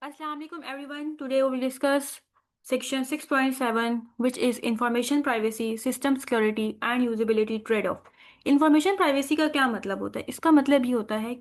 Assalamualaikum everyone. Today we will discuss section 6.7 which is information privacy, system security and usability trade-off. Information privacy का क्या मतलब होता है? इसका मतलब ये होता है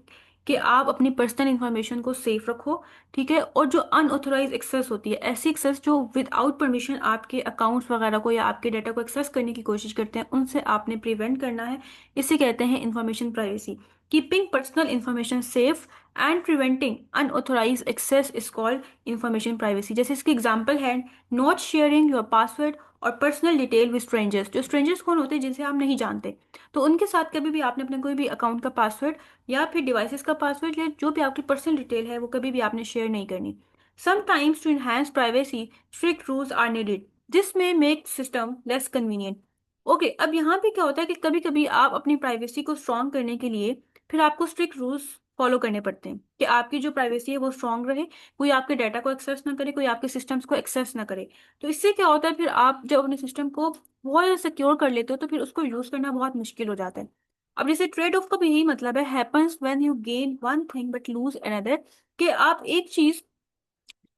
कि आप अपनी पर्सनल इंफॉर्मेशन को सेफ रखो, ठीक है। और जो अनऑथोराइज एक्सेस होती है, ऐसी एक्सेस जो विदाउट परमिशन आपके अकाउंट्स वगैरह को या आपके डाटा को एक्सेस करने की कोशिश करते हैं, उनसे आपने प्रिवेंट करना है। इसे कहते हैं information privacy. Keeping personal information safe and preventing unauthorize access is called information privacy. जैसे इसके एग्जांपल है नॉट शेयरिंग योर पासवर्ड और पर्सनल डिटेल विद स्ट्रेंजर्स। जो स्ट्रेंजर्स कौन होते हैं? जिनसे आप नहीं जानते, तो उनके साथ कभी भी आपने अपने कोई भी अकाउंट का पासवर्ड या फिर डिवाइसेस का पासवर्ड या जो भी आपकी पर्सनल डिटेल है वो कभी भी आपने शेयर नहीं करनी। Sometimes to enhance privacy strict rules are needed. This may make system less convenient. Okay, अब यहाँ पे क्या होता है कि कभी कभी आप अपनी प्राइवेसी को स्ट्रॉन्ग करने के लिए फिर आपको स्ट्रिक्ट रूल्स फॉलो करने पड़ते हैं कि आपकी जो प्राइवेसी है वो स्ट्रांग रहे, कोई आपके डाटा को एक्सेस ना करे, कोई आपके सिस्टम्स को एक्सेस ना करे। तो इससे क्या होता है, फिर आप जब अपने सिस्टम को बहुत ज़्यादा सिक्योर कर लेते हो तो फिर उसको यूज करना बहुत मुश्किल हो जाता है। अब जैसे ट्रेड ऑफ का भी यही मतलब है, happens when you gain one thing but lose another, कि आप एक चीज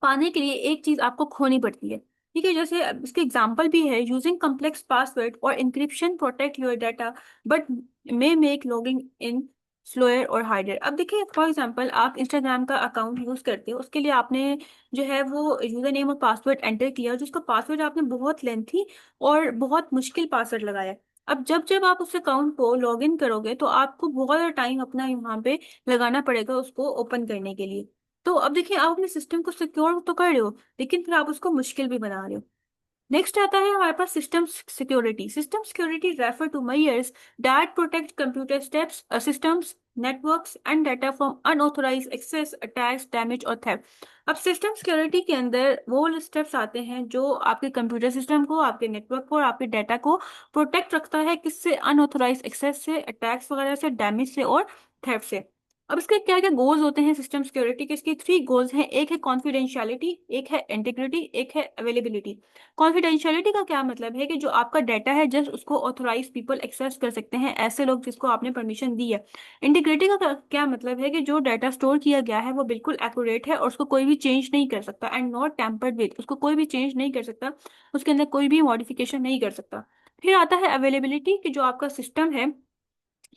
पाने के लिए एक चीज आपको खोनी पड़ती है, ठीक है। जैसे अब इसके एग्जांपल भी है, यूजिंग कम्प्लेक्स पासवर्ड और encryption protect your data but may make logging in slower और हार्डर। अब देखिए, फॉर एग्जांपल आप इंस्टाग्राम का अकाउंट यूज करते हो, उसके लिए आपने जो है वो यूजर नेम और पासवर्ड एंटर किया, जिसका पासवर्ड आपने बहुत लेंथी और बहुत मुश्किल पासवर्ड लगाया। अब जब जब आप उस अकाउंट को लॉग इन करोगे तो आपको बहुत ज़्यादा टाइम अपना यहाँ पे लगाना पड़ेगा उसको ओपन करने के लिए। तो अब देखिए, आप अपने सिस्टम को सिक्योर तो कर रहे हो, लेकिन फिर आप उसको मुश्किल भी बना रहे हो। नेक्स्ट आता है हमारे पास system security. System security refer to measures that protect computer steps systems networks and data from unauthorized access attacks damage और थेफ्ट। अब सिस्टम सिक्योरिटी के अंदर वो स्टेप्स आते हैं जो आपके कंप्यूटर सिस्टम को, आपके नेटवर्क को और आपके डाटा को प्रोटेक्ट रखता है, किससे? अनऑथोराइज एक्सेस से, अटैक्स वगैरह से, डैमेज से और थेफ्ट से। अब इसके क्या क्या गोल्स होते हैं सिस्टम सिक्योरिटी के? इसके थ्री गोल्स हैं। एक है कॉन्फिडेंशियलिटी, एक है इंटीग्रिटी, एक है अवेलेबिलिटी। कॉन्फिडेंशियलिटी का क्या मतलब है कि जो आपका डाटा है जस्ट उसको ऑथोराइज पीपल एक्सेस कर सकते हैं, ऐसे लोग जिसको आपने परमिशन दी है। इंटीग्रिटी का क्या मतलब है कि जो डाटा स्टोर किया गया है वो बिल्कुल एक्यूरेट है और उसको कोई भी चेंज नहीं कर सकता, एंड नॉट टैम्पर्ड विद, उसको कोई भी चेंज नहीं कर सकता, उसके अंदर कोई भी मॉडिफिकेशन नहीं कर सकता। फिर आता है अवेलेबिलिटी, कि जो आपका सिस्टम है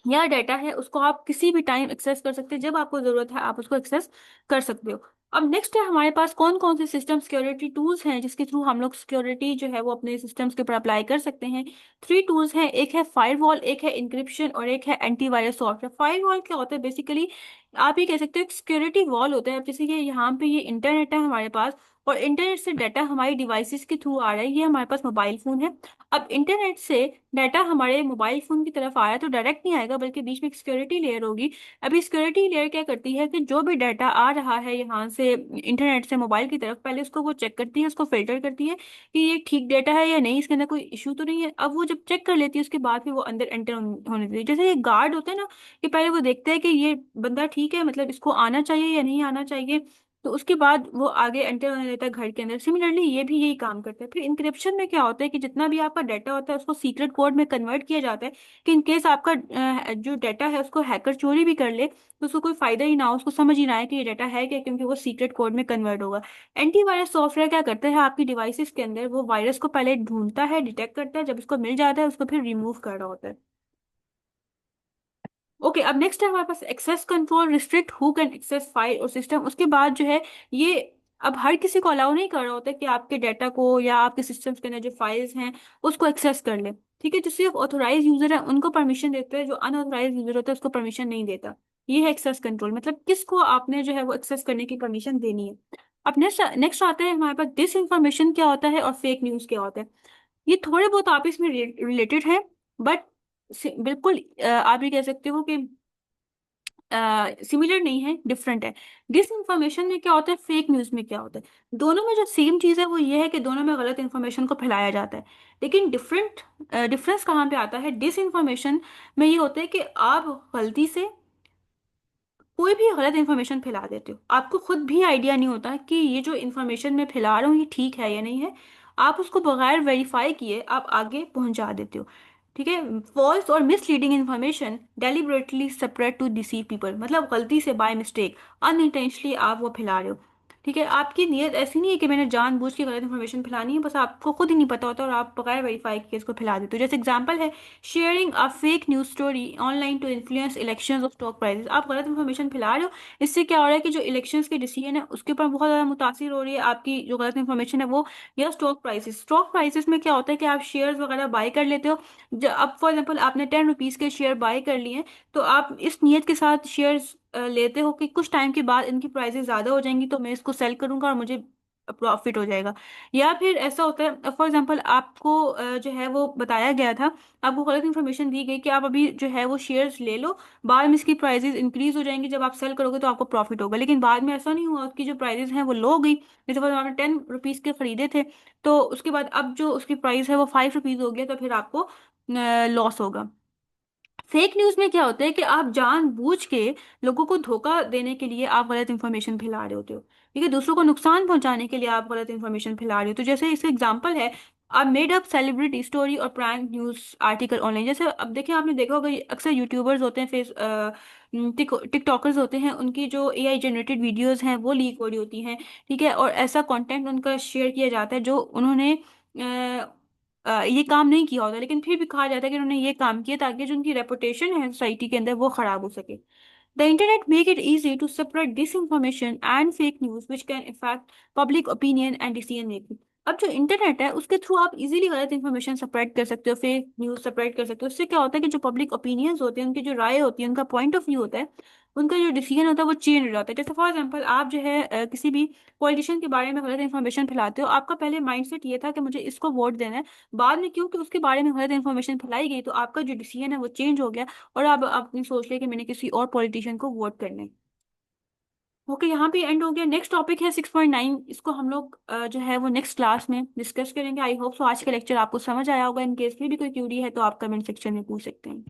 या डाटा है उसको आप किसी भी टाइम एक्सेस कर सकते हैं, जब आपको जरूरत है आप उसको एक्सेस कर सकते हो। अब नेक्स्ट है हमारे पास कौन कौन से सिस्टम सिक्योरिटी टूल्स हैं जिसके थ्रू हम लोग सिक्योरिटी जो है वो अपने सिस्टम्स के ऊपर अप्लाई कर सकते हैं। थ्री टूल्स हैं, एक है फायरवॉल, एक है इंक्रिप्शन और एक है एंटीवायरस सॉफ्टवेयर। फायरवॉल क्या होता है? बेसिकली आप ये कह सकते हो एक सिक्योरिटी वॉल होता है। अब जैसे कि यहाँ पे ये इंटरनेट है हमारे पास और इंटरनेट से डाटा हमारी डिवाइसेस के थ्रू आ रहा है, ये हमारे पास मोबाइल फोन है। अब इंटरनेट से डाटा हमारे मोबाइल फोन की तरफ आ रहा है तो डायरेक्ट नहीं आएगा, बल्कि बीच में एक सिक्योरिटी लेयर होगी। अभी सिक्योरिटी लेयर क्या करती है कि जो भी डाटा आ रहा है यहाँ से इंटरनेट से मोबाइल की तरफ, पहले उसको वो चेक करती है, उसको फिल्टर करती है कि ये ठीक डाटा है या नहीं, इसके अंदर कोई इशू तो नहीं है। अब वो जब चेक कर लेती है उसके बाद फिर वो अंदर एंटर होने देती है। जैसे ये गार्ड होते हैं ना, कि पहले वो देखते हैं कि ये बंदा ठीक है, मतलब इसको आना चाहिए या नहीं आना चाहिए, तो उसके बाद वो आगे एंटर होने देता है घर के अंदर। सिमिलरली ये भी यही काम करता है। फिर इंक्रिप्शन में क्या होता है कि जितना भी आपका डाटा होता है उसको सीक्रेट कोड में कन्वर्ट किया जाता है, कि इन केस आपका जो डाटा है उसको हैकर चोरी भी कर ले तो उसको कोई फायदा ही ना हो, उसको समझ ही ना आए कि ये डाटा है क्या, क्योंकि वो सीक्रेट कोड में कन्वर्ट होगा। एंटीवायरस सॉफ्टवेयर क्या करता है? आपकी डिवाइसेस के अंदर वो वायरस को पहले ढूंढता है, डिटेक्ट करता है, जब उसको मिल जाता है उसको फिर रिमूव कर रहा होता है। ओके, अब नेक्स्ट है हमारे पास access control, restrict who can access file और सिस्टम। उसके बाद जो है ये अब हर किसी को अलाउ नहीं कर रहा होता कि आपके डाटा को या आपके सिस्टम्स के अंदर जो फाइल्स हैं उसको एक्सेस कर ले, ठीक है। जो सिर्फ ऑथोराइज यूजर है उनको परमिशन देते हैं, जो अनऑथोराइज यूजर होता है उसको परमिशन नहीं देता। ये है एक्सेस कंट्रोल, मतलब किसको आपने जो है वो एक्सेस करने की परमिशन देनी है। अब नेक्स्ट नेक्स्ट आता है हमारे पास डिस इन्फॉर्मेशन क्या होता है और फेक न्यूज क्या होता है। ये थोड़े बहुत आपस में रिलेटेड है, बट बिल्कुल आप ये कह सकते हो कि सिमिलर नहीं है, डिफरेंट है। डिस इंफॉर्मेशन में क्या होता है, फेक न्यूज में क्या होता है, दोनों में जो सेम चीज है वो ये है कि दोनों में गलत इन्फॉर्मेशन को फैलाया जाता है। लेकिन डिफरेंस कहाँ पे आता है? डिस इंफॉर्मेशन में ये होता है कि आप गलती से कोई भी गलत इन्फॉर्मेशन फैला देते हो, आपको खुद भी आइडिया नहीं होता कि ये जो इन्फॉर्मेशन मैं फैला रहा हूँ ये ठीक है या नहीं है, आप उसको बगैर वेरीफाई किए आप आगे पहुंचा देते हो, ठीक है। फॉल्स और misleading information deliberately spread to deceive people, मतलब गलती से, बाय मिस्टेक, अनइंटेंशनली आप वो फैला रहे हो, ठीक है, आपकी नीयत ऐसी नहीं है कि मैंने जानबूझ के गलत इन्फॉर्मेशन फैलानी है, बस आपको खुद ही नहीं पता होता और आप बगैर वेरीफाई किए इसको फैला देते हो। जैसे एग्जांपल है, sharing a fake news story online to influence elections और स्टॉक प्राइसेस। आप गलत इन्फॉर्मेशन फैला रहे हो, इससे क्या हो रहा है कि जो इलेक्शंस के डिसीजन है उसके ऊपर बहुत ज़्यादा मुतासिर हो रही है आपकी जो गलत इन्फॉर्मेशन है वो। या स्टॉक प्राइसेस में क्या होता है कि आप शेयर्स वगैरह बाई कर लेते हो। अब फॉर एग्जाम्पल आपने 10 रुपीज़ के शेयर बाई कर लिए हैं, तो आप इस नीयत के साथ शेयर्स लेते हो कि कुछ टाइम के बाद इनकी प्राइसेस ज़्यादा हो जाएंगी तो मैं इसको सेल करूंगा और मुझे प्रॉफिट हो जाएगा। या फिर ऐसा होता है, फॉर एग्जांपल आपको जो है वो बताया गया था, आपको गलत इन्फॉर्मेशन दी गई कि आप अभी जो है वो शेयर्स ले लो, बाद में इसकी प्राइसेस इंक्रीज हो जाएंगी, जब आप सेल करोगे तो आपको प्रॉफिट होगा। लेकिन बाद में ऐसा नहीं हुआ, उसकी जो प्राइसेस हैं वो लो हो गई। जैसे फॉर आपने 10 रुपीज़ के खरीदे थे, तो उसके बाद अब जो उसकी प्राइस है वो 5 रुपीज़ हो गया, तो फिर आपको लॉस होगा। फेक न्यूज में क्या होता है कि आप जानबूझ के लोगों को धोखा देने के लिए आप गलत इन्फॉर्मेशन फैला रहे होते हो। ठीक है, दूसरों को नुकसान पहुंचाने के लिए आप गलत इन्फॉर्मेशन फैला रहे हो। तो जैसे इसका एग्जांपल है, आप मेड अप सेलिब्रिटी स्टोरी और प्रैंक न्यूज आर्टिकल ऑनलाइन। जैसे अब देखिए, आपने देखा होगा ये अक्सर यूट्यूबर्स होते हैं, टिकटॉकर्स होते हैं, उनकी जो एआई जनरेटेड वीडियोस हैं वो लीक हो रही होती हैं। ठीक है, और ऐसा कंटेंट उनका शेयर किया जाता है जो उन्होंने ये काम नहीं किया होता, लेकिन फिर भी कहा जाता है कि उन्होंने ये काम किया ताकि जो उनकी रेपुटेशन है सोसाइटी के अंदर वो खराब हो सके। The internet make it easy to separate disinformation and fake news which can affect public opinion and decision making. अब जो इंटरनेट है उसके थ्रू आप इजीली गलत इन्फॉर्मेशन सेपरेट कर सकते हो, फेक न्यूज सेपरेट कर सकते हो। उससे क्या होता है कि जो पब्लिक ओपिनियंस होते हैं, उनकी जो राय होती है, उनका पॉइंट ऑफ व्यू होता है, उनका जो डिसीजन होता है वो चेंज हो जाता है। जैसे फॉर एग्जाम्पल आप जो है किसी भी पॉलिटिशियन के बारे में गलत इन्फॉर्मेशन फैलाते हो, आपका पहले माइंडसेट ये था कि मुझे इसको वोट देना है, बाद में क्योंकि उसके बारे में गलत इन्फॉर्मेशन फैलाई गई तो आपका जो डिसीजन है वो चेंज हो गया, और आप अपनी सोच लिया कि मैंने किसी और पॉलिटिशियन को वोट करना है। ओके, यहाँ पे एंड हो गया। नेक्स्ट टॉपिक है 6.9, इसको हम लोग जो है वो नेक्स्ट क्लास में डिस्कस करेंगे। आई होप सो आज का लेक्चर आपको समझ आया होगा। इन केस में भी कोई क्यूरी है तो आप कमेंट सेक्शन में पूछ सकते हैं।